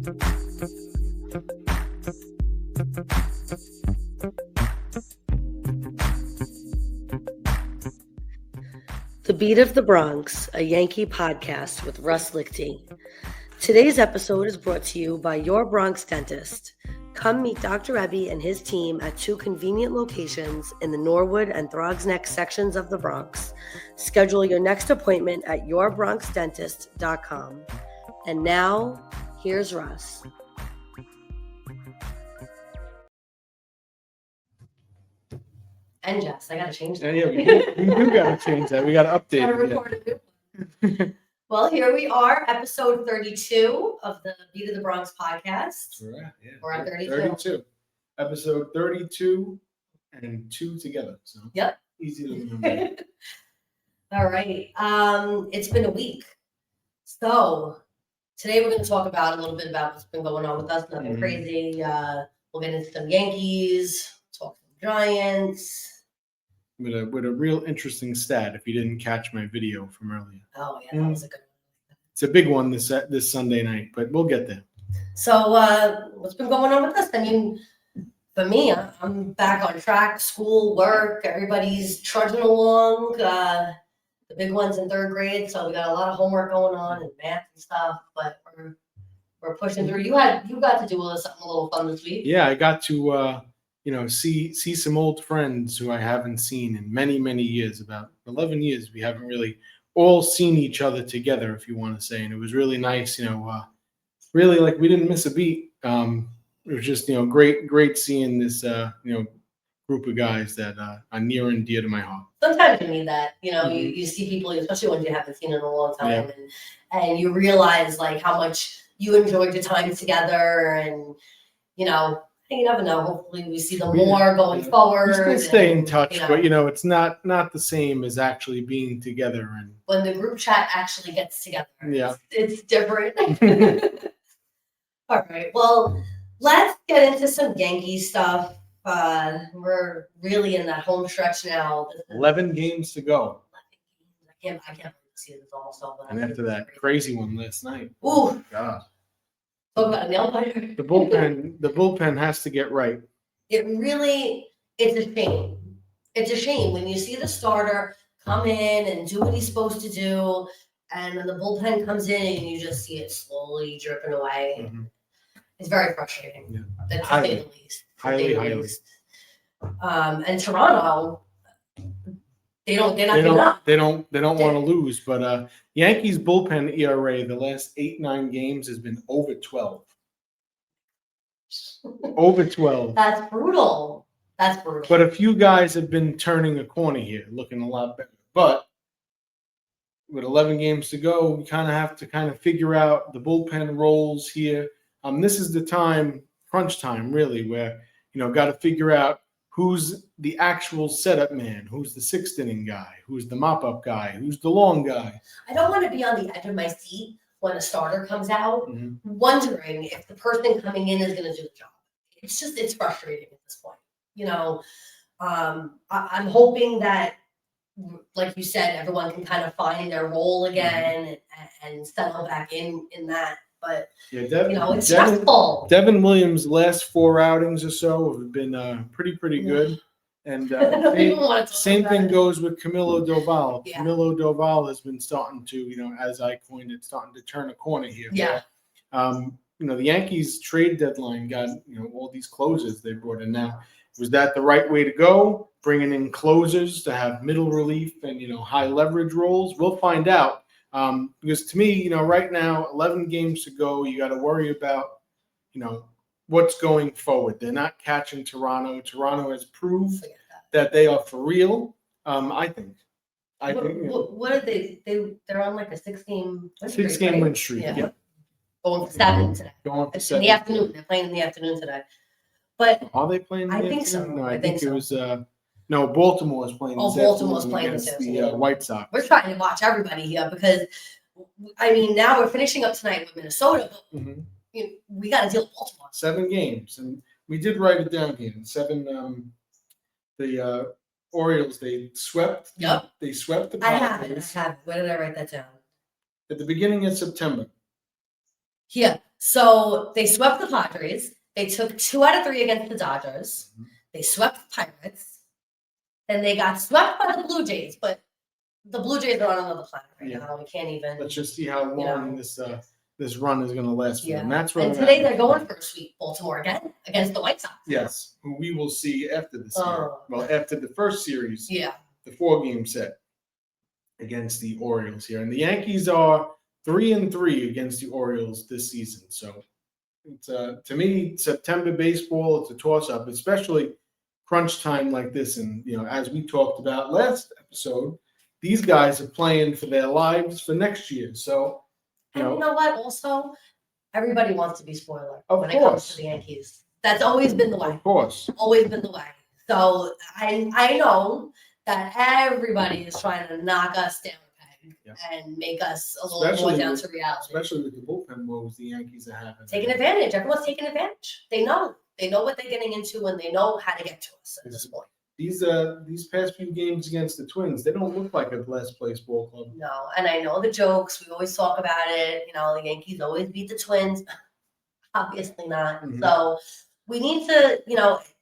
The Beat of the Bronx, a Yankee podcast with Russ Lichty. Today's episode is brought to you by Your Bronx Dentist. Come meet Dr. Ebby and his team at two convenient locations in the Norwood and Throgs Neck sections of the Bronx. Schedule your next appointment at yourbronxdentist.com. And now, here's Russ. And Jess, I gotta change that. Yeah, we do gotta change that. We gotta update it. Well, here we are, episode 32 of the Beat of the Bronx podcast. Right, yeah. We're on 32. 32. Episode 32 and 2 together. So yep. Easy to remember. All right. It's been a week. So today we're going to talk about a little bit about what's been going on with us. Nothing crazy. We'll get into some Yankees, talk some Giants. With a real interesting stat, if you didn't catch my video from earlier. Oh, yeah, that was a good one. It's a big one this Sunday night, but we'll get there. So what's been going on with us? I mean, for me, I'm back on track, school, work, everybody's trudging along. The big one's in third grade, so we got a lot of homework going on and math and stuff, but we're pushing through. You got to do something a little fun this week. Yeah, I got to see some old friends who I haven't seen in many, many years. About 11 years, we haven't really all seen each other together, if you want to say. And it was really nice, really like we didn't miss a beat. It was just, great seeing this, group of guys that are near and dear to my heart. Sometimes you need that, you see people, especially ones you haven't seen in a long time, and you realize like how much you enjoyed your time together, and you never know. Hopefully, we see them more going forward. We still stay in touch, but it's not the same as actually being together. And when the group chat actually gets together, it's different. All right, well, let's get into some Yankee stuff. We're really in that home stretch now. 11 games to go. I can't believe the season's almost over. And after that crazy one last night. Ooh, God. Talk about a nail biter. The bullpen has to get right. It's a shame. It's a shame when you see the starter come in and do what he's supposed to do, and then the bullpen comes in and you just see it slowly dripping away. Mm-hmm. It's very frustrating. Yeah. That's to say the least. Highly. And Toronto, they're not giving up. They don't want to lose, but Yankees bullpen ERA the last 8-9 games has been over 12. Over 12. That's brutal. But a few guys have been turning a corner here, looking a lot better. But with 11 games to go, we kind of have to figure out the bullpen roles here. This is the crunch time, really, where got to figure out who's the actual setup man, who's the sixth inning guy, who's the mop-up guy, who's the long guy. I don't want to be on the edge of my seat when a starter comes out, wondering if the person coming in is going to do the job. It's frustrating at this point. I'm hoping that, like you said, everyone can kind of find their role again and settle back in that. But, it's stressful. Devin Williams' last 4 outings or so have been pretty good. And same thing goes with Camilo Doval. Yeah. Camilo Doval has been starting to, as I coined it, starting to turn a corner here. Yeah. The Yankees trade deadline got, all these closers they brought in now. Was that the right way to go? Bringing in closers to have middle relief and, high leverage roles? We'll find out. Because to me, right now, 11 games to go, you got to worry about, what's going forward. They're not catching Toronto. Toronto has proved that they are for real. I think. What are they? They're on like a 6-game win streak. Yeah. Yep. Going for 7 today. In the afternoon. They're playing in the afternoon today. But are they playing? I think so. No, I think it was. No, Baltimore is playing. Baltimore's playing against the White Sox. We're trying to watch everybody here because, now we're finishing up tonight with Minnesota, but we got to deal with Baltimore. 7 games, and we did write it down here. 7. The Orioles, they swept. Yep. They swept the Padres. I have it. Where did I write that down? At the beginning of September. Yeah. So they swept the Padres. They took 2 out of 3 against the Dodgers. Mhm. They swept the Pirates. Then they got swept by the Blue Jays, but the Blue Jays are on another planet right now. We can't even. Let's just see how long this run is going to last for them. That's and today they're going for a sweep, Baltimore again against the White Sox. Yes, who we will see after this year. Well, after the first series, the 4-game set against the Orioles here, and the Yankees are 3-3 against the Orioles this season. So, it's to me, September baseball, it's a toss-up, especially crunch time like this. And as we talked about last episode, these guys are playing for their lives for next year. So. And you know what? Also, everybody wants to be spoiler when it comes to the Yankees. That's always been the way. Of course. Always been the way. So I know that everybody is trying to knock us down a peg and make us a little more down to reality. Especially with the bullpen woes the Yankees are having. Taking advantage. Everyone's taking advantage. They know. They know what they're getting into, and they know how to get to us at this point. These past few games against the Twins, they don't look like a last place ball club. No, and I know the jokes. We always talk about it. The Yankees always beat the Twins. Obviously not. Mm-hmm. So we need to,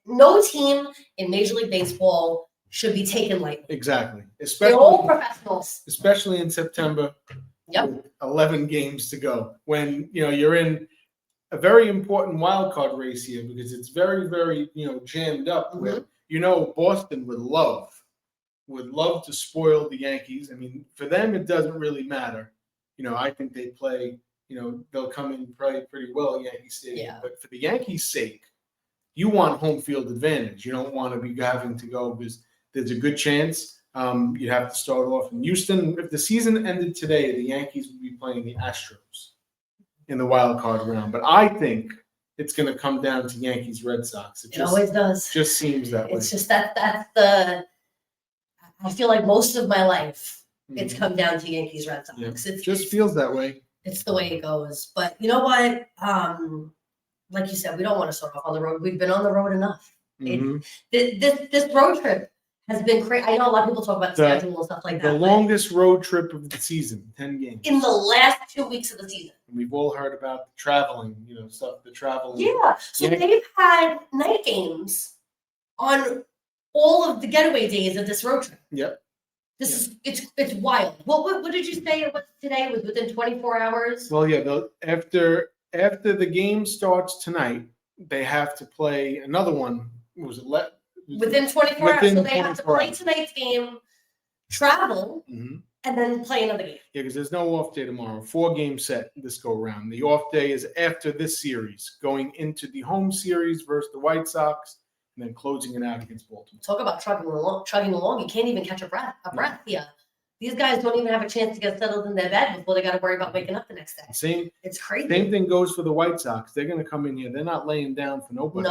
no team in Major League Baseball should be taken lightly. Exactly. They're all professionals. Especially in September. With 11 games to go. When, you're in a very important wild card race here because it's very, very, jammed up with. Boston would love to spoil the Yankees. I mean, for them, it doesn't really matter. I think they play, they'll come in probably pretty well at Yankee Stadium. Yeah. But for the Yankees' sake, you want home field advantage. You don't want to be having to go because there's a good chance you'd have to start off in Houston. If the season ended today, the Yankees would be playing the Astros in the wild card round. But I think it's going to come down to Yankees Red Sox. It always does. Just seems that way. It's just that's the. I feel like most of my life, it's come down to Yankees Red Sox. Yeah. It just feels that way. It's the way it goes. But you know what? Like you said, we don't want to start off on the road. We've been on the road enough. Mm-hmm. This road trip has been crazy. I know a lot of people talk about the schedule and stuff like that. The longest road trip of the season, 10 games. In the last 2 weeks of the season. We've all heard about the traveling, the traveling. Yeah. So they've had night games on all of the getaway days of this road trip. Yep. It's wild. What did you say it was today? It was within 24 hours? Well, after the game starts tonight, they have to play another one. Within 24 hours. So they have to play tonight's game, travel, and then play another game. Yeah, because there's no off day tomorrow. 4-game set this go around. The off day is after this series, going into the home series versus the White Sox, and then closing it out against Baltimore. Talk about chugging along. You can't even catch a breath here. These guys don't even have a chance to get settled in their bed before they got to worry about waking up the next day. It's crazy. Same thing goes for the White Sox. They're going to come in here. They're not laying down for nobody.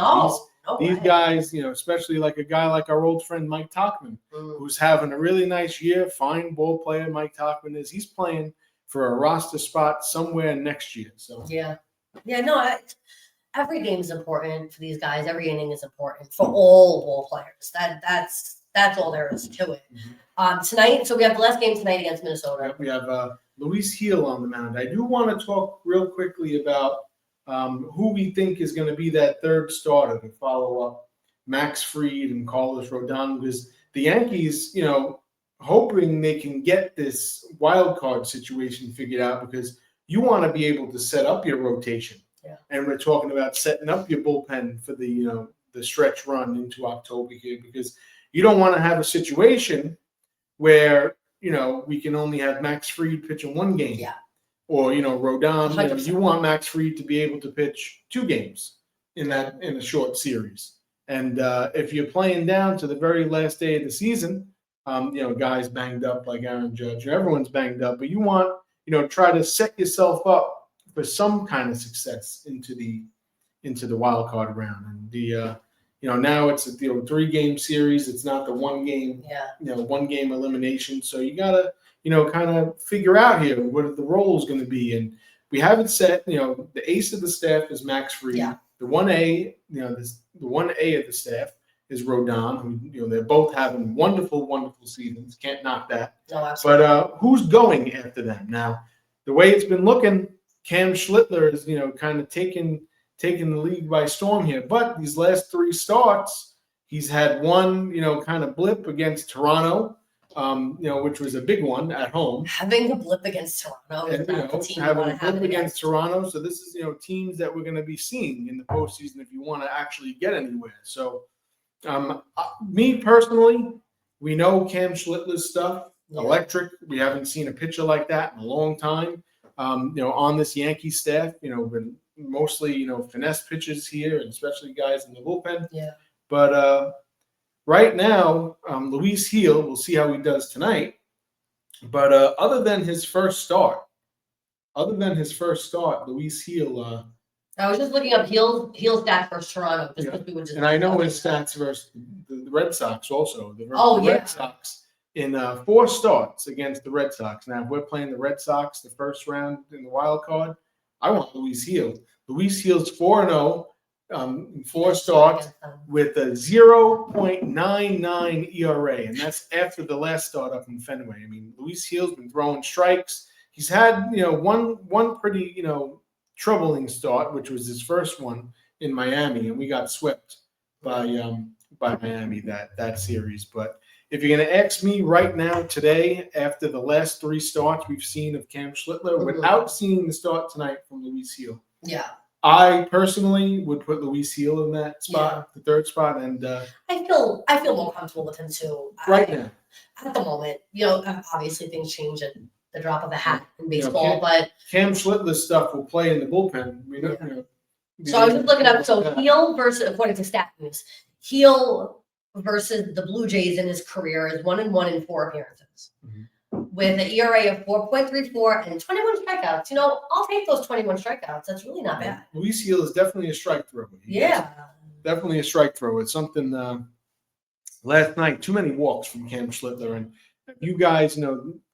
These guys, especially like a guy like our old friend Mike Tauchman, who's having a really nice year. Fine ball player Mike Tauchman is. He's playing for a roster spot somewhere next year. So every game is important for these guys. Every inning is important for all ball players. That's all there is to it. Tonight, so we have the last game tonight against Minnesota. We have Luis Gil on the mound. I do want to talk real quickly about who we think is going to be that third starter to follow up Max Fried and Carlos Rodon, because the Yankees, hoping they can get this wild card situation figured out, because you want to be able to set up your rotation. Yeah. And we're talking about setting up your bullpen for the stretch run into October here, because you don't want to have a situation where, we can only have Max Fried pitching 1 game. Yeah. Or, Rodon, you want Max Fried to be able to pitch 2 games in a short series. And if you're playing down to the very last day of the season, guys banged up like Aaron Judge, everyone's banged up, but you want, try to set yourself up for some kind of success into the wild card round. And now it's a 3-game series. It's not the 1 game, 1 game elimination. So you gotta, kind of figure out here what the role is going to be. And we have it set. The ace of the staff is Max Fried. Yeah. The 1A, the 1A of the staff is Rodon, who they're both having wonderful, wonderful seasons. Can't knock that. No, absolutely. But who's going after them now? The way it's been looking, Cam Schlittler is, kind of taking the league by storm here. But these last 3 starts, he's had one, kind of blip against Toronto, which was a big one at home. Having a blip against Toronto is not the team you want to have against Toronto. So this is, teams that we're going to be seeing in the postseason if you want to actually get anywhere. So, me personally, we know Cam Schlittler's stuff, electric. We haven't seen a pitcher like that in a long time. On this Yankee staff, been mostly, finesse pitches here, and especially guys in the bullpen. Yeah. But right now, Luis Gil, we'll see how he does tonight. But other than his first start, Luis Gil. I was just looking up Gil's stats versus Toronto. And I know his stats versus the Red Sox also. Red Sox in 4 starts against the Red Sox. Now, if we're playing the Red Sox the first round in the wild card, I want Luis Gil. Luis Gil's 4-0 in 4 starts with a 0.99 ERA, and that's after the last start up in Fenway. I mean, Luis Gil's been throwing strikes. He's had, one pretty, troubling start, which was his first one in Miami, and we got swept by Miami that series. But if you're going to ask me right now today, after the last 3 starts we've seen of Cam Schlittler, without seeing the start tonight from Luis Gil, I personally would put Luis Gil in that spot, the 3rd spot, and I feel more comfortable with him too. Now, at the moment, obviously things change at the drop of a hat in baseball, but Cam Schlittler's stuff will play in the bullpen. So I was just looking up. So Gil versus, according to Stat News, Gil versus the Blue Jays in his career is 1-1 in 4 appearances, with an ERA of 4.34 and 21 strikeouts. I'll take those 21 strikeouts. That's really not bad. Luis Gil is definitely a strike thrower. Definitely a strike thrower. It's something. Last night, too many walks from Cam Schlittler, and you guys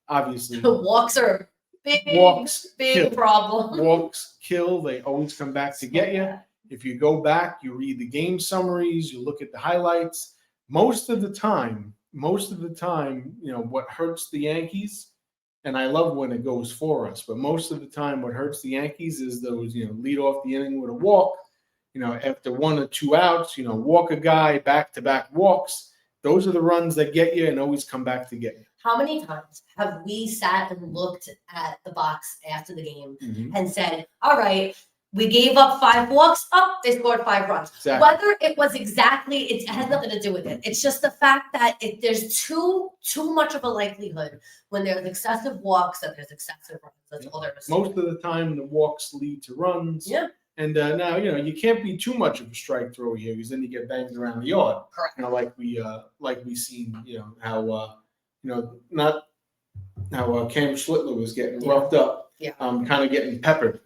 obviously the walks are big kill. problem. Walks kill. They always come back to get you. If you go back, you read the game summaries, you look at the highlights. Most of the time, what hurts the Yankees, and I love when it goes for us, but most of the time what hurts the Yankees is those, lead off the inning with a walk, after 1 or 2 outs, walk a guy, back-to-back walks. Those are the runs that get you and always come back to get you. How many times have we sat and looked at the box after the game and said, all right, we gave up 5 walks, they scored 5 runs. Exactly. Whether it was it has nothing to do with it. It's just the fact that there's too much of a likelihood when there's excessive walks that there's excessive runs. That's all there is. Most of the time, the walks lead to runs. Yeah. And now, you can't be too much of a strike thrower here because then you get banged around the yard. Correct. Like we seen, how Cam Schlittler was getting roughed up. Yeah. Kind of getting peppered,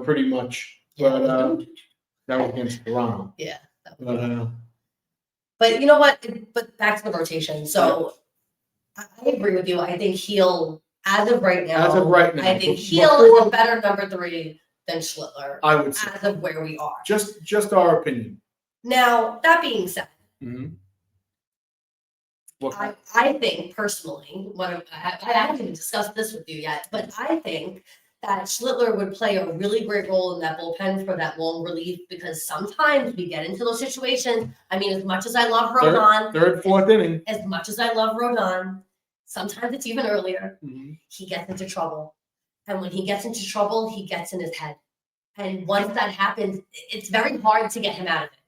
pretty much. But that was against Toronto. Yeah. But you know what? But back to the rotation. So I agree with you. I think Gil, as of right now, I think Gil is a better number 3 than Schlittler. I would say, as of where we are. Just our opinion. Now, that being said, I think personally, I haven't even discussed this with you yet, but I think that Schlittler would play a really great role in that bullpen for that long relief, because sometimes we get into those situations. I mean, as much as I love Rodon, 3rd, 4th inning, as much as I love Rodon, sometimes it's even earlier. He gets into trouble. And when he gets into trouble, he gets in his head. And once that happens, it's very hard to get him out of it.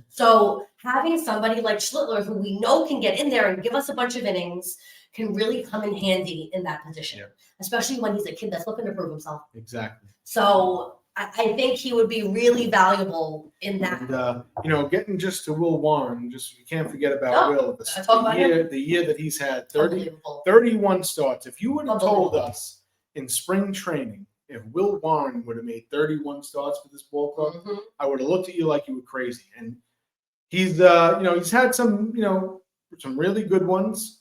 So having somebody like Schlittler, who we know can get in there and give us a bunch of innings, can really come in handy in that position, especially when he's a kid that's looking to prove himself. Exactly. So I think he would be really valuable in that. And, getting just to Will Warren, you can't forget about Will. The year that he's had 31 starts. If you would have told us in spring training, if Will Warren would have made 31 starts for this ball club, I would have looked at you like you were crazy. And he's had some really good ones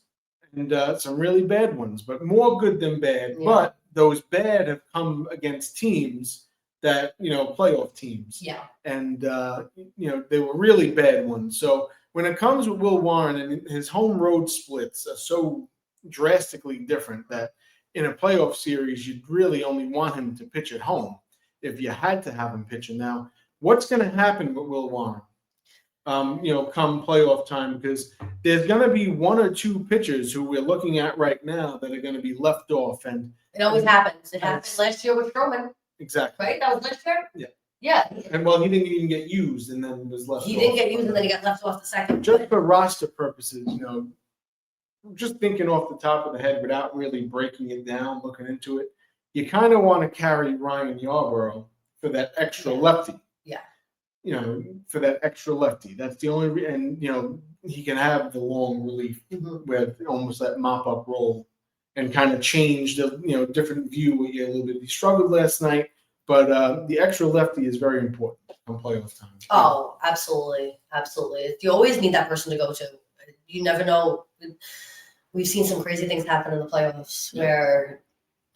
and some really bad ones, but more good than bad. Yeah. But those bad have come against teams that, playoff teams. Yeah. And, they were really bad ones. So when it comes with Will Warren, and his home road splits are so drastically different that in a playoff series, you'd really only want him to pitch at home if you had to have him pitching. Now, what's going to happen with Will Warren? Come playoff time, because there's going to be one or two pitchers who we're looking at right now that are going to be left off, and it always happens. It happened last year with Stroman. Exactly. Right? That was last year? Yeah. Yeah. And well, he didn't even get used and then was left off. He didn't get used and then he got left off the second. Just for roster purposes, just thinking off the top of the head without really breaking it down, looking into it, you kind of want to carry Ryan Yarbrough for that extra lefty. Yeah. For that extra lefty. That's the only and he can have the long relief with almost that mop-up role and kind of change the different view a little bit. He struggled last night, but the extra lefty is very important on playoff time. Oh, absolutely. Absolutely. You always need that person to go to. You never know. We've seen some crazy things happen in the playoffs where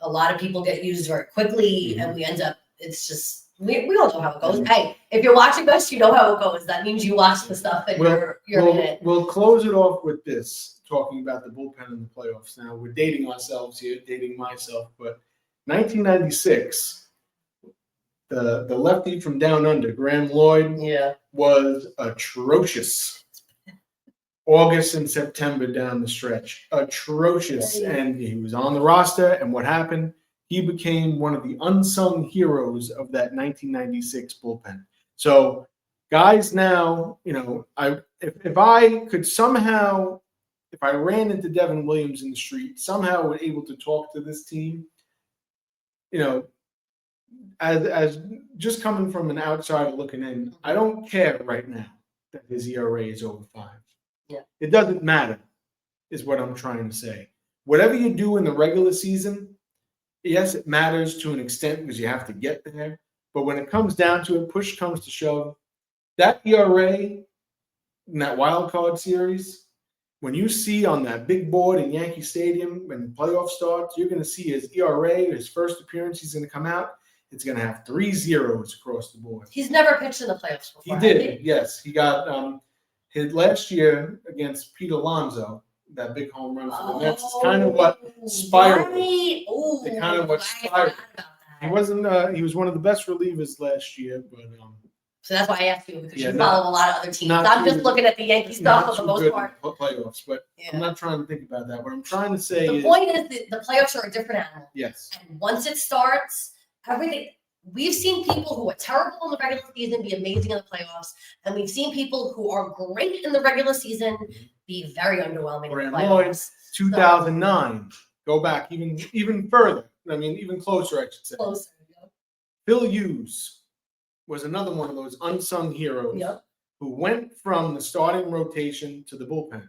a lot of people get used very quickly and we end up, it's just, we all know how it goes. Hey, if you're watching us, you know how it goes. That means you watch the stuff and you're in it. We'll close it off with this, talking about the bullpen in the playoffs. Now, we're dating ourselves here, dating myself, but 1996, the lefty from down under, Graham Lloyd, was atrocious. August and September down the stretch, atrocious. And he was on the roster, and what happened? He became one of the unsung heroes of that 1996 bullpen. So, guys, now, if I could somehow, if I ran into Devin Williams in the street, somehow were able to talk to this team, as just coming from an outsider looking in, I don't care right now that his ERA is over 5. Yeah. It doesn't matter, is what I'm trying to say. Whatever you do in the regular season, yes, it matters to an extent because you have to get there. But when it comes down to it, push comes to shove, that ERA in that wild card series, when you see on that big board in Yankee Stadium when the playoff starts, you're going to see his ERA, his first appearance, he's going to come out. It's going to have 3 zeros across the board. He's never pitched in the playoffs before. He did, yes. He got his last year against Pete Alonso, that big home run for the Mets. It's kind of what spiraled. Right. Oh, It kind of what spiraled. He wasn't. He was one of the best relievers last year, but so that's why I asked you, because you follow a lot of other teams. I'm just looking at the Yankee stuff for the most part. Playoffs, but I'm not trying to think about that. What I'm trying to say is the point is that the playoffs are a different animal. Yes. And once it starts, everything. We've seen people who are terrible in the regular season be amazing in the playoffs, and we've seen people who are great in the regular season be very underwhelming in the playoffs. 2009. Go back even further. I mean, even closer, I should say. Closer. Yeah. Phil Hughes was another one of those unsung heroes who went from the starting rotation to the bullpen.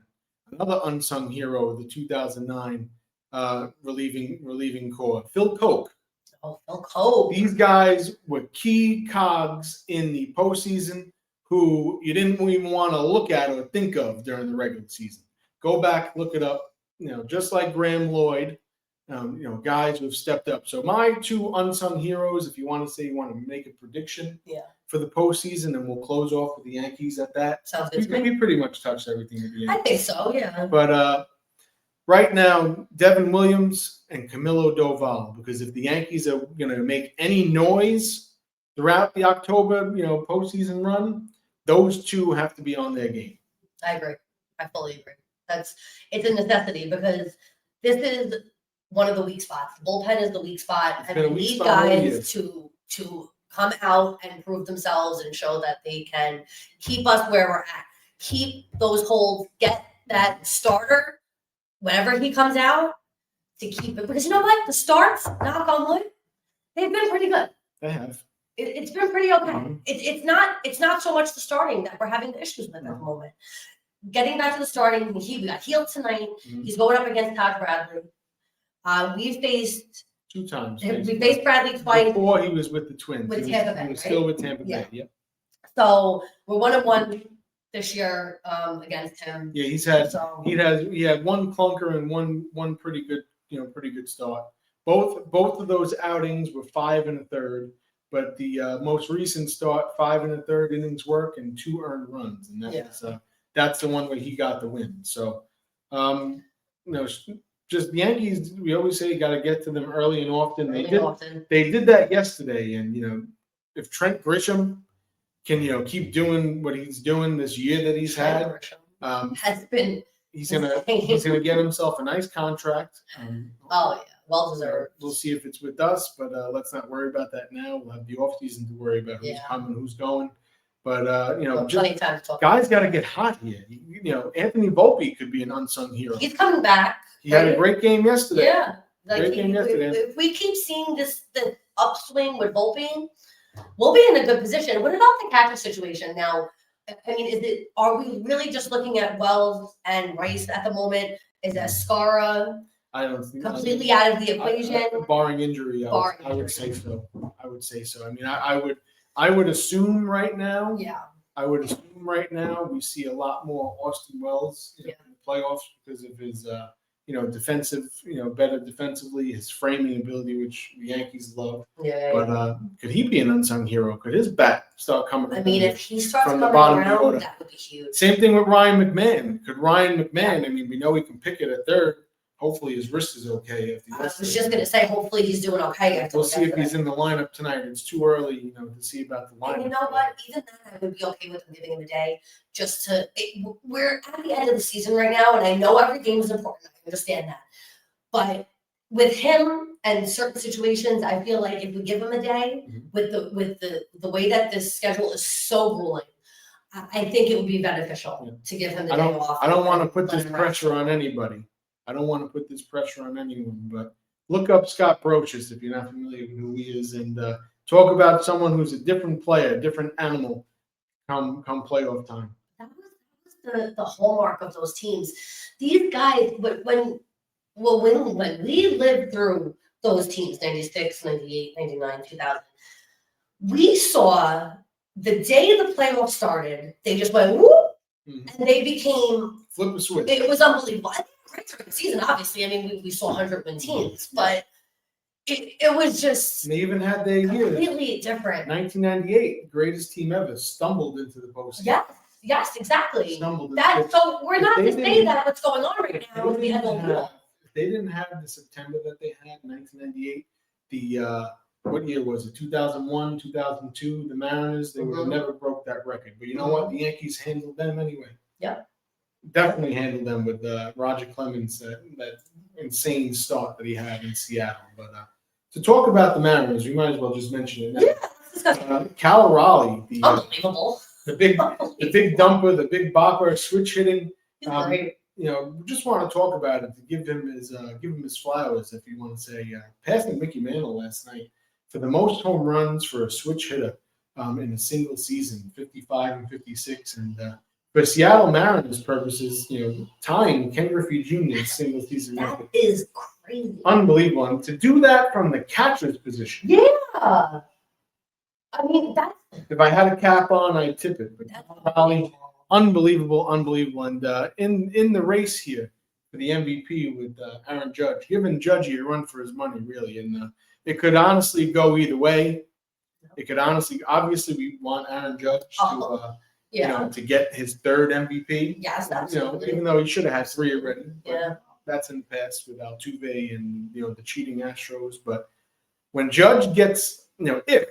Another unsung hero of the 2009 relieving core, Phil Koch. Oh, Phil Koch. These guys were key cogs in the postseason who you didn't even want to look at or think of during the regular season. Go back, look it up. Just like Graham Lloyd, guys who have stepped up. So my 2 unsung heroes, if you want to say you want to make a prediction for the postseason, and we'll close off with the Yankees at that. Sounds good. We pretty much touched everything with the Yankees. I think so, yeah. But right now, Devin Williams and Camilo Doval, because if the Yankees are going to make any noise throughout the October, postseason run, those 2 have to be on their game. I agree. I fully agree. It's a necessity because this is one of the weak spots. The bullpen is the weak spot, and we need guys to come out and prove themselves and show that they can keep us where we're at. Keep those holds. Get that starter whenever he comes out to keep it. Because you know what? The starts, knock on wood, they've been pretty good. They have. It's been pretty okay. It's not so much the starting that we're having issues with at the moment. Getting back to the starting, we got healed tonight. He's going up against Todd Bradley. We faced 2 times. We faced Bradley twice. Before he was with the Twins. With Tampa Bay, he was still with Tampa Bay. Yep. So we're 1-1 this year against him. Yeah, he had 1 clunker and one pretty good start. Both of those outings were 5 1/3, but the most recent start 5 1/3 innings work and 2 earned runs, and that's the one where he got the win. So just the Yankees, we always say you got to get to them early and often. Often. They did that yesterday, and if Trent Grisham can keep doing what he's doing this year that he's had, has been. He's gonna get himself a nice contract. Oh yeah, well deserved. We'll see if it's with us, but let's not worry about that now. We'll have the off season to worry about who's coming, who's going. But plenty of time to talk. Guys got to get hot here. Anthony Volpe could be an unsung hero. He's coming back. He had a great game yesterday. Yeah, great game yesterday. If we keep seeing the upswing with Volpe, we'll be in a good position. What about the catcher situation now? I mean, are we really just looking at Wells and Rice at the moment? Is Escara completely out of the equation? Barring injury, I would say so. I would say so. I mean, I would assume right now. Yeah. I would assume right now we see a lot more Austin Wells in the playoffs because of his defensive, better defensively, his framing ability, which the Yankees love. But could he be an unsung hero? Could his bat start coming? I mean, if he starts from coming the bottom around, that would be huge. Same thing with Ryan McMahon. Could Ryan McMahon? I mean, we know he can pick it at third. Hopefully, his wrist is okay. I was just going to say, hopefully, he's doing okay. We'll see if he's in the lineup tonight. It's too early, to see about the lineup. And you know what? Even then, I would be okay with him giving him a day. We're at the end of the season right now, and I know every game is important. I understand that. But with him and certain situations, I feel like if we give him a day, with the way that this schedule is so grueling, I think it would be beneficial to give him the day off. I don't want to put this pressure on anybody. I don't want to put this pressure on anyone, but look up Scott Brocious if you're not familiar with who he is, and talk about someone who's a different player, a different animal come playoff time. That was the hallmark of those teams. These guys, when we lived through those teams, 96, 98, 99, 2000, we saw the day the playoffs started, they just went whoop, and they became flip the switch. It was unbelievable. Great season, obviously. I mean, we saw 100-win teams, but it was just. And they even had their year. Completely different. 1998, greatest team ever, stumbled into the postseason. Yes, exactly. Stumbled. So we're not to say that what's going on right now with the NFL. If they didn't have the September that they had in 1998, what year was it? 2001, 2002, the Mariners, they would have never broke that record. But you know what? The Yankees handled them anyway. Yep. Definitely handled them with Roger Clemens, that insane start that he had in Seattle. But to talk about the Mariners, we might as well just mention it now. Yeah, Cal Raleigh, unbelievable. The big dumper, the big bopper, switch hitting. We just want to talk about it to give him his flowers, if you want to say. Passing Mickey Mantle last night for the most home runs for a switch hitter in a single season, 55 and 56, and. For Seattle Mariners purposes, tying Ken Griffey Jr.'s single season record. That is crazy. Unbelievable. And to do that from the catcher's position. Yeah. I mean, that's. If I had a cap on, I'd tip it. But probably unbelievable. And in the race here for the MVP with Aaron Judge, giving Judge a run for his money, really. And it could honestly go either way. It could obviously, we want Aaron Judge to get his third MVP. Yes, absolutely. Even though he should have had 3 already. Yeah. That's in the past with Altuve and the cheating Astros. But when Judge gets, if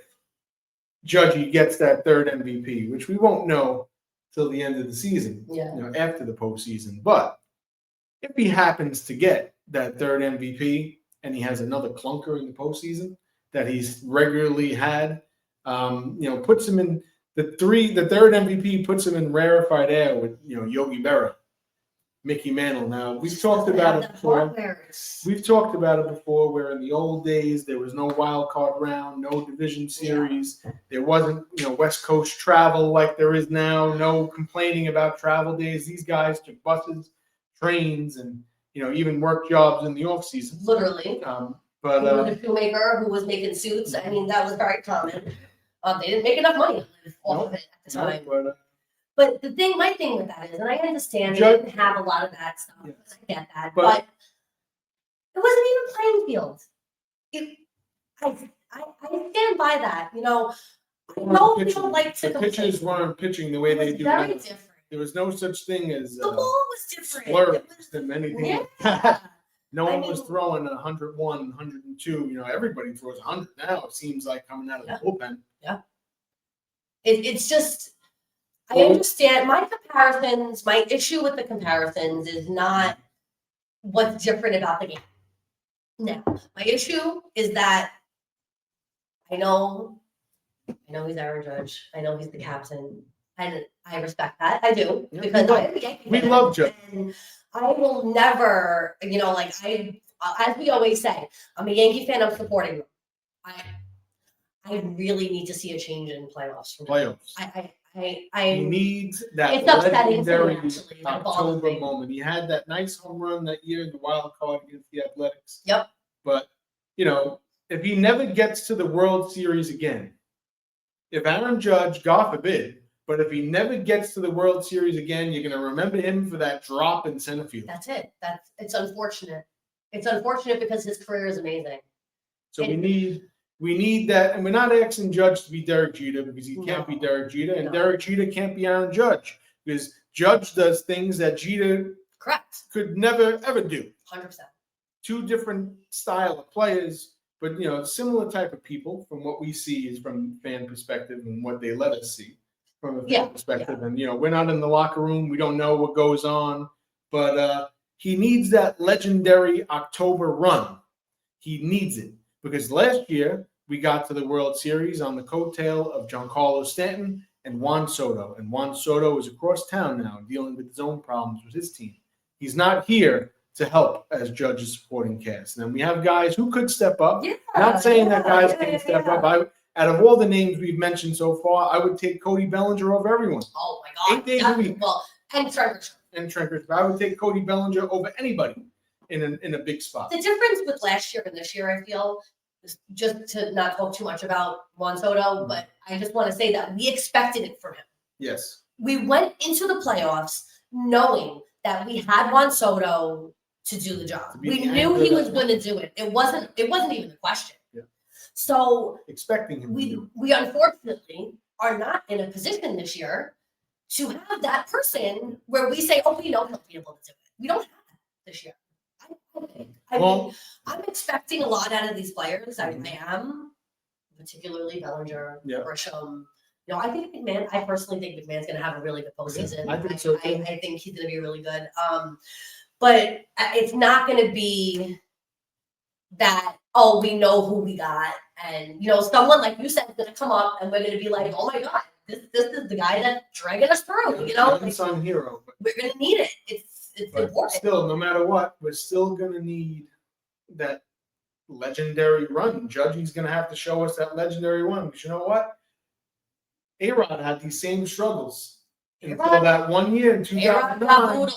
Judge gets that third MVP, which we won't know till the end of the season, after the postseason. But if he happens to get that third MVP and he has another clunker in the postseason that he's regularly had, puts him in. The third MVP puts him in rarefied air with Yogi Berra, Mickey Mantle. Now we've talked about it before. We've talked about it before. Where in the old days there was no wild card round, no division series. There wasn't West Coast travel like there is now. No complaining about travel days. These guys took buses, trains, and even work jobs in the off season. Literally. But a shoemaker who was making suits. I mean, that was very common. They didn't make enough money off of it at the time. But my thing with that is, and I understand they didn't have a lot of that stuff. Yes. I get that, but it wasn't even a playing field. I stand by that. I know people like to. The pitchers weren't pitching the way they do. Very different. There was no such thing as the ball was different. Slurs than anything. Yeah. No one was throwing 101, 102. You know, everybody throws 100 now. It seems like coming out of the bullpen. Yeah. It's just, I understand my comparisons. My issue with the comparisons is not what's different about the game. No, my issue is that I know he's Aaron Judge. I know he's the captain. And I respect that. I do. Yeah, because I am a Yankee fan. We love Judge. And I will never, as we always say, I'm a Yankee fan. I'm supporting them. I really need to see a change in playoffs. He needs that legendary October moment. He had that nice home run that year in the wild card against the Athletics. Yep. But, you know, if he never gets to the World Series again, if Aaron Judge, God forbid, but if he never gets to the World Series again, you're going to remember him for that drop in center field. That's it. It's unfortunate. It's unfortunate because his career is amazing. So we need that, and we're not asking Judge to be Derek Jeter because he can't be Derek Jeter, and Derek Jeter can't be Aaron Judge because Judge does things that Jeter could never ever do. 100%. Two different style of players, but similar type of people from what we see is from fan perspective and what they let us see from a fan perspective. Yeah. And we're not in the locker room, we don't know what goes on, but he needs that legendary October run. He needs it because last year we got to the World Series on the coattail of Giancarlo Stanton and Juan Soto. And Juan Soto is across town now dealing with his own problems with his team. He's not here to help as Judge's supporting cast. And then we have guys who could step up. Yeah, not saying that guys can step up. Out of all the names we've mentioned so far, I would take Cody Bellinger over everyone. Oh, my God. 8 days a week. Well, and Trenkers. But I would take Cody Bellinger over anybody in a big spot. The difference with last year and this year, I feel, just to not talk too much about Juan Soto, but I just want to say that we expected it from him. Yes. We went into the playoffs knowing that we had Juan Soto to do the job. We knew he was going to do it. It wasn't even a question. Yeah. So expecting him we unfortunately are not in a position this year to have that person where we say, oh, we know he'll be able to do it. We don't have that this year. I'm expecting a lot out of these players. I am, particularly Bellinger, Grisham. I think McMahon. I personally think McMahon's going to have a really good postseason. I think so. I think he's going to be really good. But it's not going to be that. Oh, we know who we got, and someone like you said is going to come up, and we're going to be like, oh my God, this is the guy that's dragging us through. Unsung hero. We're going to need it. It's important. Still, no matter what, we're still going to need that legendary run. Judge's going to have to show us that legendary run. Because you know what? A-Rod had these same struggles until that 1 year in 2009.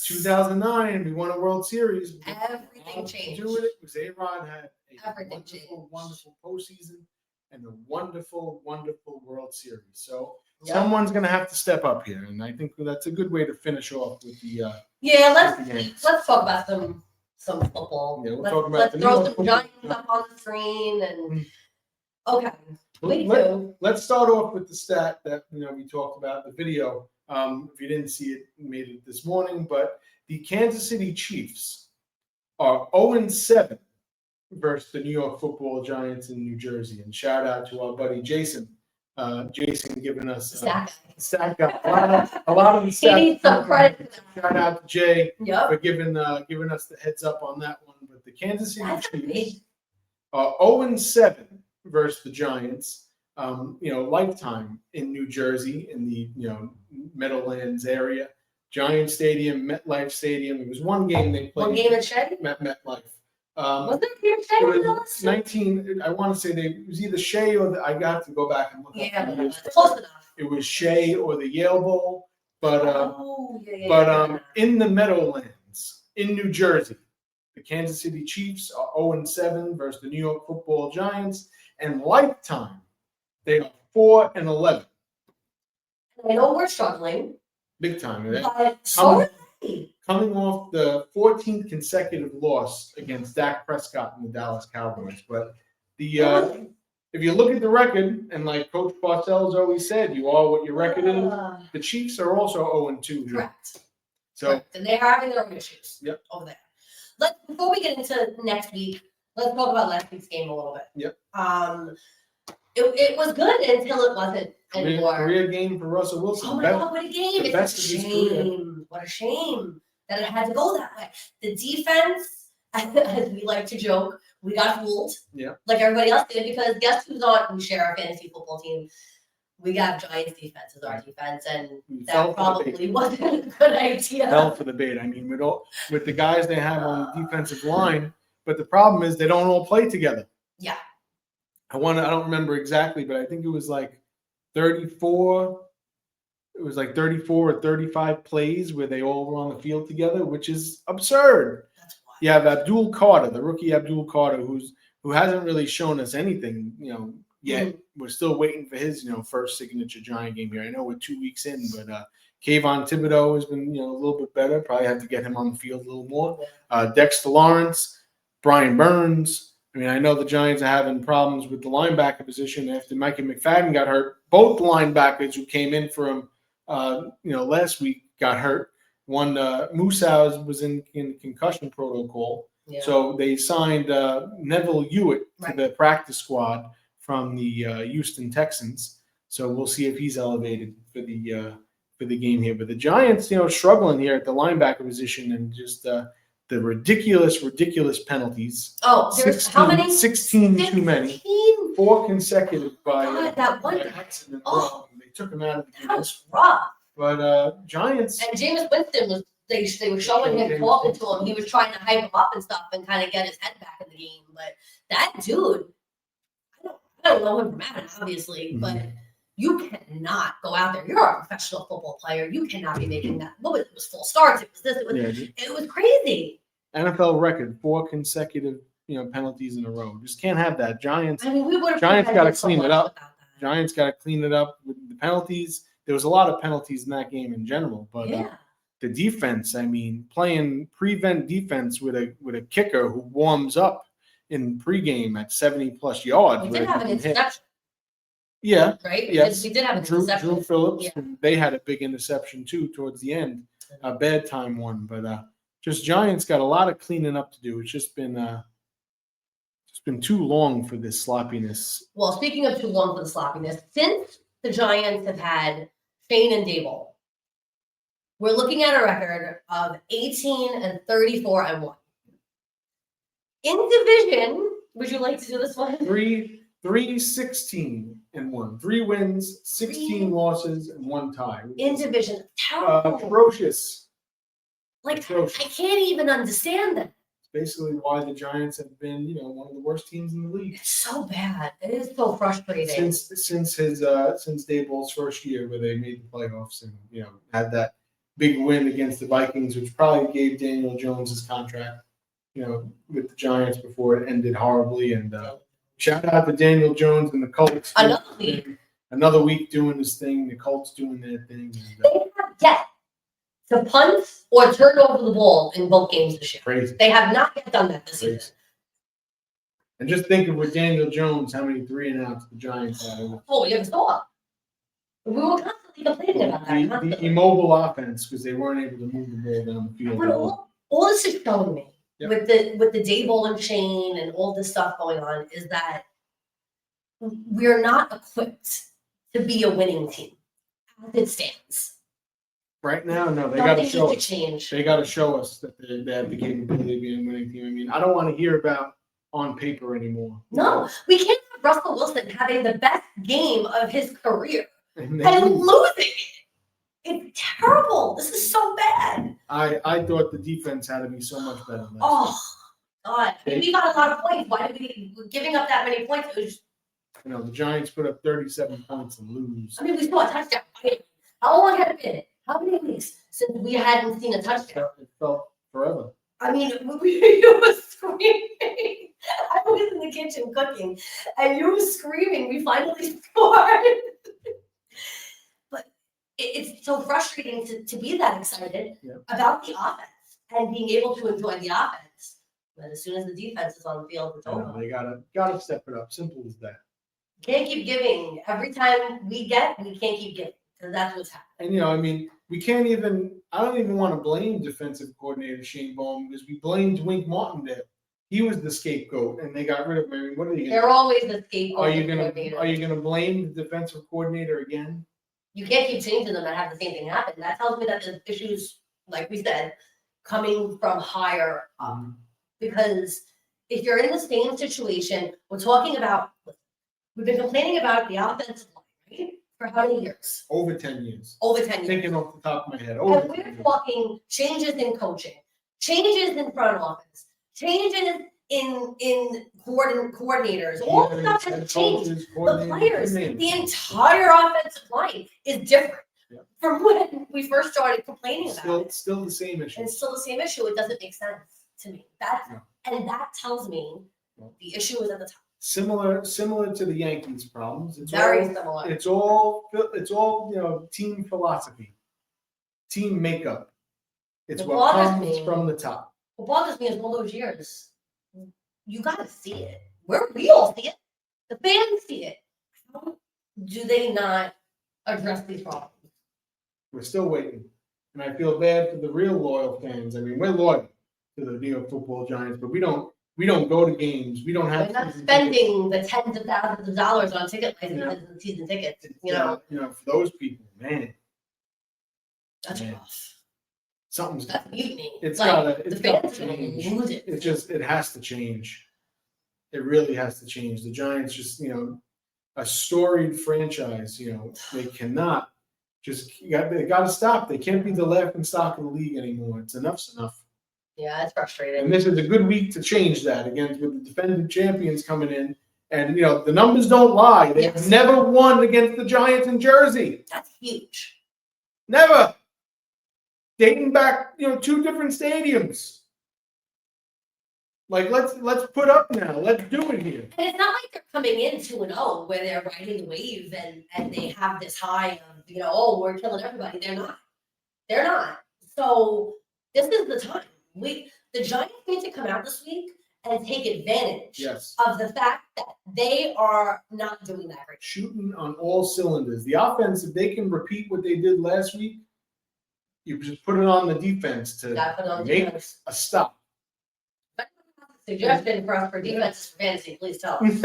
2009, we won a World Series. Everything changed. To it because A-Rod had a wonderful postseason and a wonderful, wonderful World Series. So someone's going to have to step up here, and I think that's a good way to finish off with the. Let's talk about some football. Yeah, let's throw some Giants up on the screen and okay. Let's start off with the stat that we talked about, the video. If you didn't see it, we made it this morning, but the Kansas City Chiefs are 0-7 versus the New York Football Giants in New Jersey. And shout out to our buddy Jason. Jason giving us stat guy. A lot of the stats. He needs some credit. Shout out to Jay for giving us the heads up on that one. But the Kansas City Chiefs are 0-7 versus the Giants. Lifetime in New Jersey in the Meadowlands area, Giant Stadium, MetLife Stadium. It was one game they played. One game in Shea? MetLife. Was there a game in Shea? It was 19. I want to say it was either Shea or I got to go back and look. Close enough. It was Shea or the Yale Bowl, but in the Meadowlands in New Jersey, the Kansas City Chiefs are 0-7 versus the New York Football Giants, and lifetime. They are 4-11. I know we're struggling. Big time. But coming off the 14th consecutive loss against Dak Prescott and the Dallas Cowboys. But if you look at the record, and like Coach Parcells always said, you are what your record is. The Chiefs are also 0-2. Correct. So and they're having their own issues over there. Before we get into next week, let's talk about last week's game a little bit. Yep. It was good until it wasn't anymore. Career game for Russell Wilson. Oh my God, what a game! The best of his career. What a shame that it had to go that way. The defense, as we like to joke, we got fooled. Yeah. Like everybody else did, because guess who's on? We share our fantasy football team. We got Giants defense as our defense, and that probably wasn't a good idea. Fell for the bait. I mean, with the guys they have on the defensive line, but the problem is they don't all play together. Yeah. I don't remember exactly, but I think it was like 34. It was like 34 or 35 plays where they all were on the field together, which is absurd. That's wild. You have Abdul Carter, the rookie Abdul Carter, who hasn't really shown us anything, yet. Mm-hmm. We're still waiting for his, first signature Giant game here. I know we're 2 weeks in, but Kayvon Thibodeau has been, a little bit better. Probably have to get him on the field a little more. Dexter Lawrence, Brian Burns. I mean, I know the Giants are having problems with the linebacker position after Micah McFadden got hurt. Both the linebackers who came in for him, last week got hurt. One, Musa was in concussion protocol. Yeah. So they signed Neville Hewitt to the practice squad from the Houston Texans. So we'll see if he's elevated for the game here. But the Giants, struggling here at the linebacker position, and just the ridiculous penalties. Oh, there's how many? 16 too many. 4 consecutive by that one accident. Oh, they took him out of the game. That was rough. But Giants. And Jameis Winston was. They were showing him, talking to him. He was trying to hype him up and stuff, and kind of get his head back in the game. But that dude, I don't know him from Adam, obviously, but you cannot go out there. You're a professional football player. You cannot be making that. It was full starts. It was this. It was crazy. NFL record, 4 consecutive, penalties in a row. Just can't have that. Giants. I mean, Giants got to clean it up. Giants got to clean it up with the penalties. There was a lot of penalties in that game in general, but the defense. I mean, playing prevent defense with a kicker who warms up in pregame at 70+ yards. We did have an interception. Yeah. Right? Yes. We did have an interception. Drew Phillips. Yeah. They had a big interception too towards the end. A bad time one. But just Giants got a lot of cleaning up to do. It's just been too long for this sloppiness. Well, speaking of too long for the sloppiness, since the Giants have had Shane and Dable, we're looking at a record of 18-34-1. In division, would you like to do this one? 3-16-1. 3 wins, 16 losses, and 1 tie. In division. Terrible. Ferocious. Ferocious. I can't even understand that. It's basically why the Giants have been, one of the worst teams in the league. It's so bad. It is so frustrating. Since Dable's first year, where they made the playoffs and had that big win against the Vikings, which probably gave Daniel Jones his contract, with the Giants before it ended horribly. And shout out to Daniel Jones and the Colts. Another week doing this thing. The Colts doing their thing. They have yet to punt or turn over the ball in both games this year. Crazy. They have not yet done that this year. And just think of with Daniel Jones, how many 3-and-outs the Giants had. Oh, you have saw. We were constantly complaining about that. The immobile offense, because they weren't able to move the ball down the field. But all this is showing me with the Dable and Shane and all this stuff going on is that we're not equipped to be a winning team as it stands. Right now, no, they got to show us. They got to show us that they have the capability of being a winning team. I mean, I don't want to hear about on paper anymore. No, we can't have Russell Wilson having the best game of his career and losing it. It's terrible. This is so bad. I thought the defense had to be so much better. Oh, God. I mean, we got a lot of points. Why did we giving up that many points? It was the Giants put up 37 points and lose. I mean, we saw a touchdown. How long had it been? How many weeks since we hadn't seen a touchdown? It felt forever. I mean, you were screaming. I was in the kitchen cooking, and you were screaming. We finally scored. But it's so frustrating to be that excited about the offense and being able to enjoy the offense. But as soon as the defense is on the field, it's over. They gotta step it up. Simple as that. Can't keep giving. Every time we can't keep giving. because that's what's happening. And I mean, I don't even want to blame defensive coordinator Shane Bowen because we blamed Wink Martindale. He was the scapegoat, and they got rid of him. I mean, what are you? They're always the scapegoat. Are you gonna blame the defensive coordinator again? You can't keep changing them and have the same thing happen. That tells me that the issues, like we said, coming from higher up. Because if you're in the same situation, we're talking about, we've been complaining about the offensive line, right? For how many years? Over 10 years. Over 10 years. Thinking off the top of my head. And we're talking changes in coaching, changes in front office, changes in coordinators. All the stuff has changed. The players, the entire offensive line is different from when we first started complaining about it. Still the same issue. And still the same issue. It doesn't make sense to me. And that tells me the issue is at the top. Similar to the Yankees' problems. It's very similar. It's all team philosophy, team makeup. It's what comes from the top. What bothers me is all those years. You gotta see it. We all see it. The fans see it. How do they not address these problems? We're still waiting, and I feel bad for the real loyal fans. I mean, we're loyal to the New York Football Giants, but we don't go to games. We don't have. We're not spending the tens of thousands of dollars on ticket licenses and season tickets. For those people, man, that's rough. Something's that's mutiny. It's gotta change. Lose it. It has to change. It really has to change. The Giants just a storied franchise. They cannot they got to stop. They can't be the laughing stock of the league anymore. Enough's enough. Yeah, it's frustrating. And this is a good week to change that against with the defending champions coming in. And the numbers don't lie. They've never won against the Giants in Jersey. That's huge. Never. Dating back, 2 different stadiums. Like let's put up now. Let's do it here. And it's not like they're coming in 2-0 where they're riding the wave and they have this high of we're killing everybody. They're not. So this is the time. The Giants need to come out this week and take advantage of the fact that they are not doing that great. Shooting on all cylinders. The offense, if they can repeat what they did last week, you just put it on the defense to make a stop. Suggestion for us for defense fantasy, please tell us.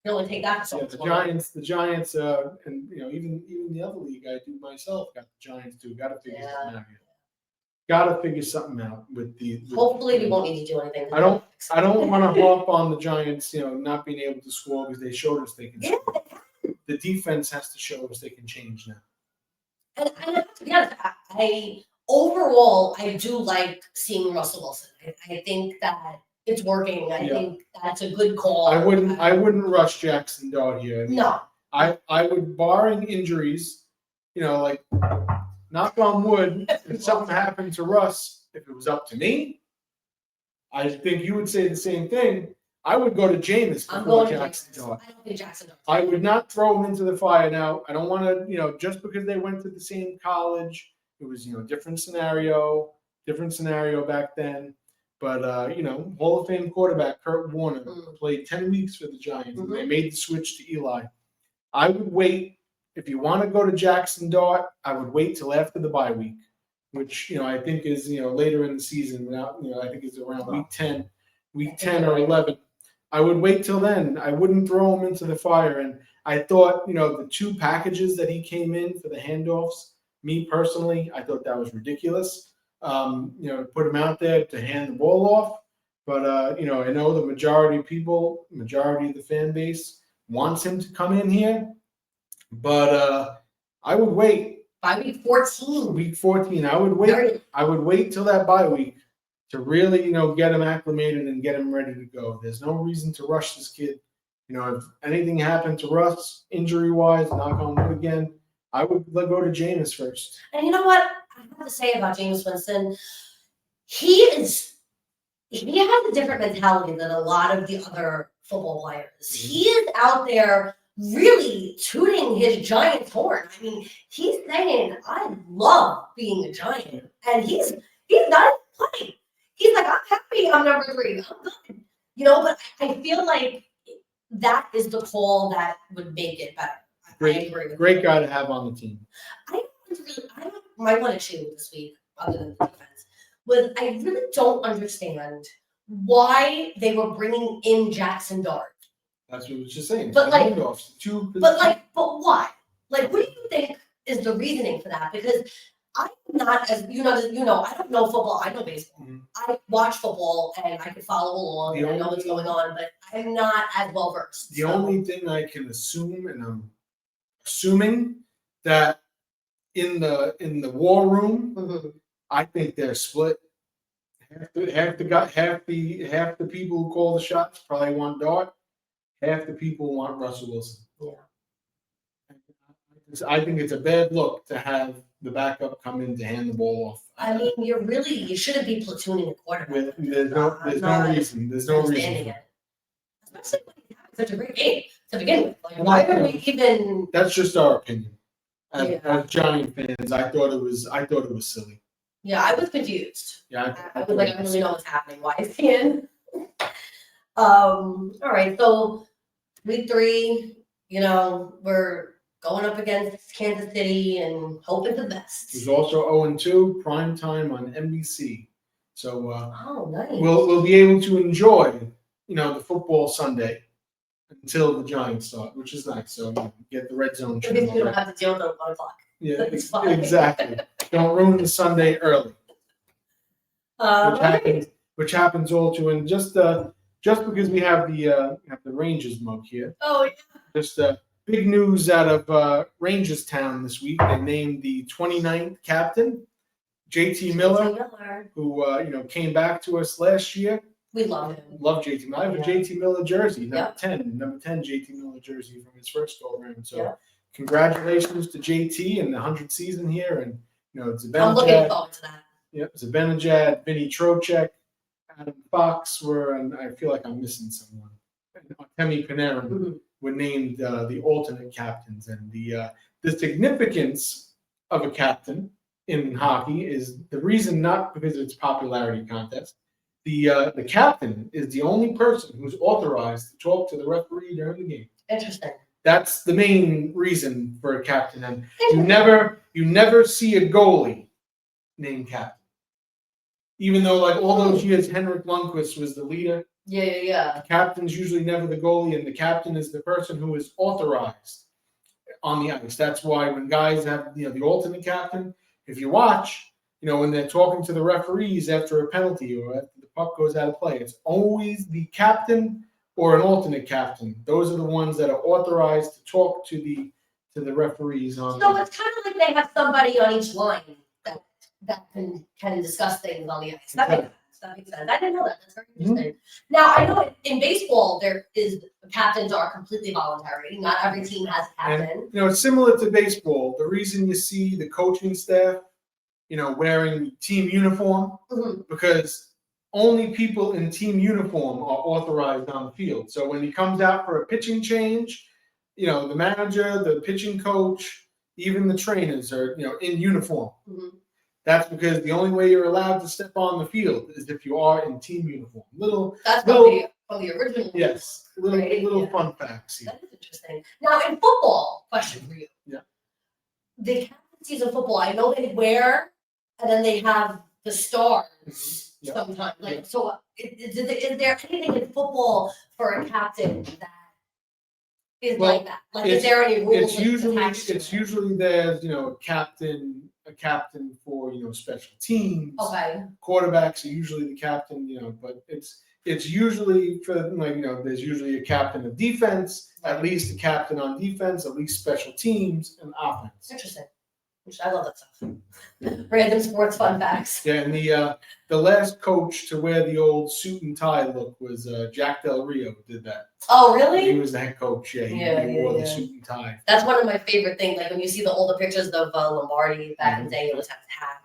You only take that for the Giants, and even the other league I do myself got the Giants too. Got to figure something out here. Got to figure something out with the. Hopefully, we won't need to do anything. I don't want to harp on the Giants, not being able to score because they showed us they can. Score. The defense has to show us they can change now. And to be honest, overall, I do like seeing Russell Wilson. I think that it's working. I think that's a good call. I wouldn't rush Jackson Dart here. No. I would, barring injuries, like knock on wood, if something happened to Russ, if it was up to me, I think you would say the same thing. I would go to Jameis before Jackson Dart. I don't think Jackson Dart. I would not throw him into the fire now. I don't want to, just because they went to the same college, it was, different scenario back then. But, Hall of Fame quarterback Kurt Warner played 10 weeks for the Giants, and they made the switch to Eli. I would wait. If you want to go to Jackson Dart, I would wait till after the bye week, which, I think is, later in the season. I think it's around week 10 or 11. I would wait till then. I wouldn't throw him into the fire. And I thought, the 2 packages that he came in for the handoffs, me personally, I thought that was ridiculous. Put him out there to hand the ball off. But, I know the majority of the fan base wants him to come in here. But I would wait. By week 14. Week 14, I would wait. I would wait till that bye week to really, get him acclimated and get him ready to go. There's no reason to rush this kid. If anything happened to Russ, injury-wise, knock on wood again, I would go to Jameis first. And you know what I have to say about Jameis Winston? He has a different mentality than a lot of the other football players. He is out there really tooting his Giants horn. I mean, he's saying, I love being a Giant. And he's not playing. He's like, I'm happy I'm number 3. I'm good. But I feel like that is the call that would make it better. Great guy to have on the team. My one issue this week, other than the defense, was I really don't understand why they were bringing in Jackson Dart. That's what I was just saying. But like, but why? Like, what do you think is the reasoning for that? Because I'm not as I don't know football. I know baseball. Mhm. I watch football and I can follow along and I know what's going on, but I'm not as well versed. The only thing I can assume, and I'm assuming that in the war room, I think they're split. Half the people who call the shots probably want Dart. Half the people want Russell Wilson. Yeah. I think it's a bad look to have the backup come in to hand the ball off. I mean, you shouldn't be platooning a quarterback. There's no reason. There's no reason. Especially when you have such a great game to begin with. Like, why are we even? That's just our opinion. As Giant fans, I thought it was silly. Yeah, I was confused. Yeah, I was like, I don't really know what's happening. Why is he in? All right, so week 3, we're going up against Kansas City and hoping the best. It was also 0-2, prime time on NBC. So nice. we'll be able to enjoy, the football Sunday until the Giants start, which is nice. So get the red zone. Maybe we don't have to deal with it at 1 o'clock. Yeah, exactly. Don't ruin the Sunday early. Which happens all too, and just because we have the Rangers mug here. Oh yeah. Just big news out of Rangers Town this week. They named the 29th captain, JT Miller, who came back to us last year. We love him. Love JT Miller. I have a JT Miller jersey, number 10 JT Miller jersey from his first go around. So congratulations to JT and the 100th season here, and Zibanejad. I'm looking forward to that. Yep, Zibanejad, Vinny Trocheck, Adam Fox and I feel like I'm missing someone. Artemi Panarin were named the alternate captains, and the significance of a captain in hockey is the reason, not because of its popularity contest. The captain is the only person who's authorized to talk to the referee during the game. Interesting. That's the main reason for a captain, and you never see a goalie named captain. Even though, like, all those years, Henrik Lundqvist was the leader. Yeah. The captain's usually never the goalie, and the captain is the person who is authorized on the ice. That's why when guys have, the alternate captain, if you watch, when they're talking to the referees after a penalty or after the puck goes out of play, it's always the captain or an alternate captain. Those are the ones that are authorized to talk to the referees on. So it's kind of like they have somebody on each line that can discuss things on the ice. That makes sense. I didn't know that. That's very interesting. Now, I know in baseball, captains are completely voluntary. Not every team has a captain. And, it's similar to baseball. The reason you see the coaching staff, wearing team uniform, because only people in team uniform are authorized on the field. So when he comes out for a pitching change, the manager, the pitching coach, even the trainers are, in uniform. That's because the only way you're allowed to step on the field is if you are in team uniform. That's from the original. Yes, little fun facts here. That is interesting. Now, in football, question for you. Yeah. The captaincies of football, I know they wear, and then they have the stars sometimes. Like, so is there anything in football for a captain that is like that? Like, is there any rules? It's usually there's a captain for special teams. Okay. Quarterbacks are usually the captain, but it's usually for there's usually a captain of defense, at least a captain on defense, at least special teams and offense. Interesting. I love that stuff. Random sports fun facts. Yeah, and the last coach to wear the old suit and tie look was Jack Del Rio did that. Oh, really? He was the head coach. Yeah, he wore the suit and tie. That's one of my favorite things. Like when you see the older pictures of Lombardi back in the day, he always had his hat.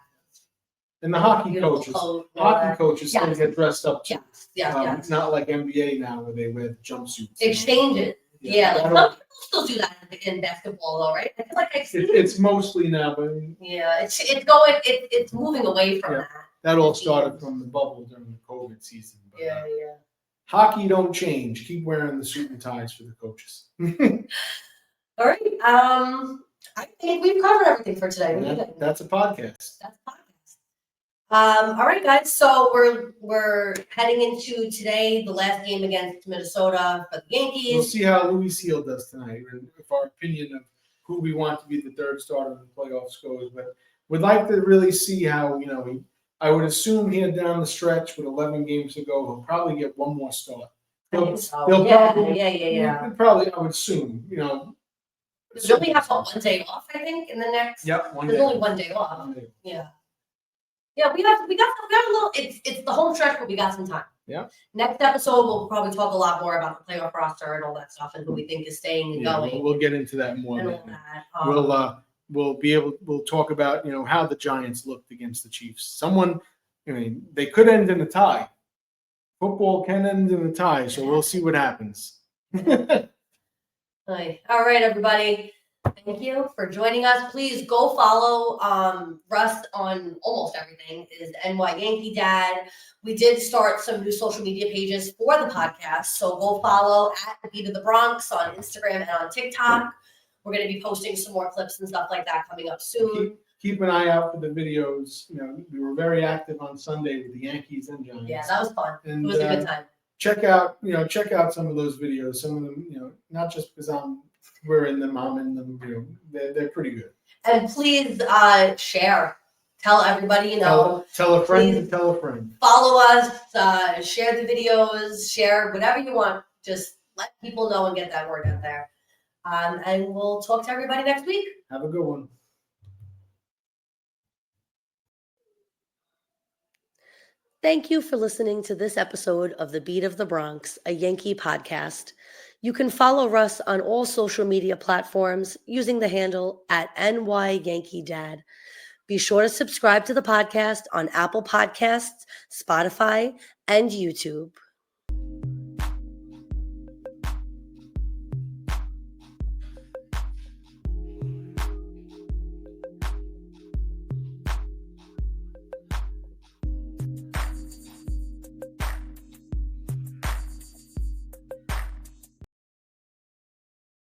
And the hockey coaches still get dressed up too. Yes. Not like NBA now where they wear the jumpsuits. Exchanges. Yeah, like some people still do that in basketball, though, right? I feel like it's mostly now, but it's moving away from that. That all started from the bubble during the COVID season. But, yeah. Hockey don't change. Keep wearing the suit and ties for the coaches. All right. I think we've covered everything for today. What do you think? That's a podcast. That's a podcast. All right, guys. So we're heading into today, the last game against Minnesota for the Yankees. We'll see how Louis Seal does tonight, and if our opinion of who we want to be the third starter in the playoffs goes. But we'd like to really see how, I would assume here down the stretch with 11 games to go, he'll probably get one more start. They'll Probably, I would assume, They only have 1 day off, I think, in the next. Yep, There's only 1 day off. Yeah. Yeah, we got a little. It's the home stretch, but we got some time. Yeah. Next episode, we'll probably talk a lot more about the playoff roster and all that stuff, and who we think is staying and going. We'll get into that more. And all that. We'll talk about how the Giants looked against the Chiefs. They could end in a tie. Football can end in a tie, so we'll see what happens. All right, everybody. Thank you for joining us. Please go follow Russ on almost everything. Is NY Yankee Dad. We did start some new social media pages for the podcast, so go follow at the Beat of the Bronx on Instagram and on TikTok. We're going to be posting some more clips and stuff like that coming up soon. Keep an eye out for the videos. We were very active on Sunday with the Yankees and Giants. Yeah, that was fun. And, it was a good time. Check out some of those videos. Some of them, not just because we're in them, I'm in them. They're pretty good. And please share. Tell everybody, Tell a friend please to tell a friend. Follow us. Share the videos. Share whatever you want. Just let people know and get that word out there. And we'll talk to everybody next week. Have a good one. Thank you for listening to this episode of The Beat of the Bronx, a Yankee podcast. You can follow Russ on all social media platforms using the handle at NYYankeeDad. Be sure to subscribe to the podcast on Apple Podcasts, Spotify, and YouTube.